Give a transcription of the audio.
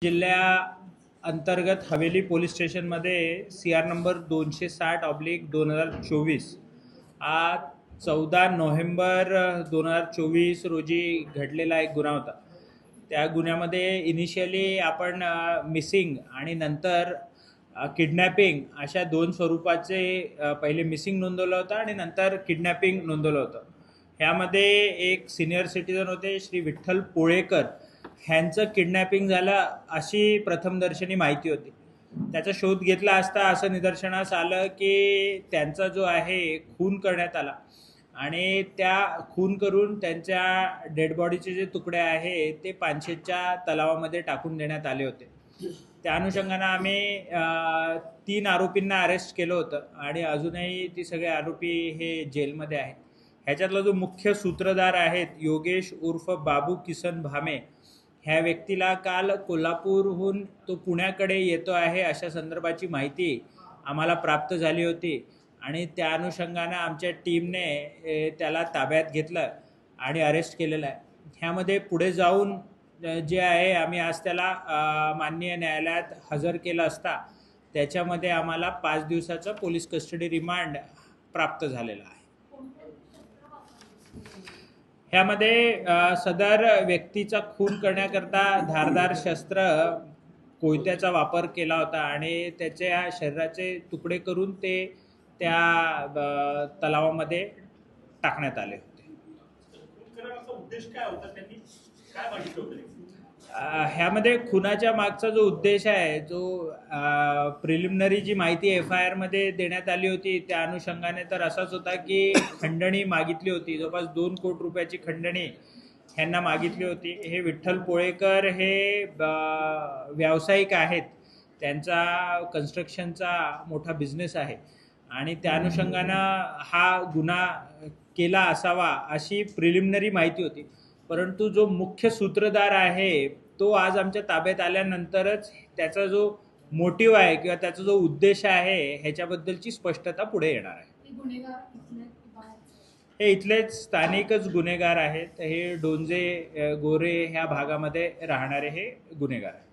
जिल्ह्या अंतर्गत हवेली पोलीस स्टेशनमध्ये CR नंबर 260/2024 आज 14 नोव्हेंबर 2024 रोजी घडलेला एक गुन्हा होता। त्या गुन्ह्यामध्ये इनिशियली आपण मिसिंग आणि नंतर किडनॅपिंग अशा दोन स्वरूपाचे पहिले मिसिंग नोंदवलं होतं आणि नंतर किडनॅपिंग नोंदवलं होतं। ह्यामध्ये एक सिनियर सिटीजन होते श्री विठ्ठल पोळेकर, ह्यांचं किडनॅपिंग झालं अशी प्रथमदर्शनी माहिती होती। त्याचा शोध घेतला असता असं निदर्शनास आलं की त्यांचा जो आहे खून करण्यात आला आणि त्या खून करून त्यांच्या डेड बॉडीचे जे तुकडे आहे ते पानशेतच्या तलावामध्ये टाकून देण्यात आले होते। त्या अनुषंगानं आम्ही 3 आरोपींना अरेस्ट केलं होतं आणि अजूनही ती सगळे आरोपी हे जेलमध्ये आहेत। ह्याच्यातला जो मुख्य सूत्रधार आहेत योगेश उर्फ बाबू किसन भामे, ह्या व्यक्तीला काल कोल्हापूरहून तो पुण्याकडे येतो आहे अशा संदर्भाची माहिती आम्हाला प्राप्त झाली होती आणि त्या अनुषंगानं आमच्या टीमने त्याला ताब्यात घेतलं आणि अरेस्ट केलेलं आहे। ह्यामध्ये पुढे जाऊन जे आहे आम्ही आज त्याला माननीय न्यायालयात हजर केलं असता त्याच्यामध्ये आम्हाला 5 दिवसाचा पोलीस कस्टडी रिमांड प्राप्त झालेला आहे। ह्यामध्ये सदर व्यक्तीचा खून करण्याकरता धारदार शस्त्र कोयत्याचा वापर केला होता आणि त्याच्या शरीराचे तुकडे करून ते त्या तलावामध्ये टाकण्यात आले होते। ह्यामध्ये खुनाच्या मागचा जो उद्देश आहे, जो प्रिलिमिनरी जी माहिती FIR मध्ये देण्यात आली होती त्या अनुषंगाने तर असाच होता की खंडणी मागितली होती, जवळपास 2 कोटी रुपयाची खंडणी ह्यांना मागितली होती। हे विठ्ठल पोळेकर हे व्यावसायिक आहेत, त्यांचा कन्स्ट्रक्शनचा मोठा बिझनेस आहे आणि त्या अनुषंगानं हा गुन्हा केला असावा अशी प्रिलिमिनरी माहिती होती। परंतु जो मुख्य सूत्रधार आहे तो आज आमच्या ताब्यात आल्यानंतरच त्याचा जो मोटिव्ह आहे किंवा त्याचा जो उद्देश आहे ह्याच्याबद्दलची स्पष्टता पुढे येणार आहे। हे इथलेच स्थानिकच गुन्हेगार आहेत, हे डोंजे गोरे ह्या भागामध्ये राहणारे हे गुन्हेगार आहेत।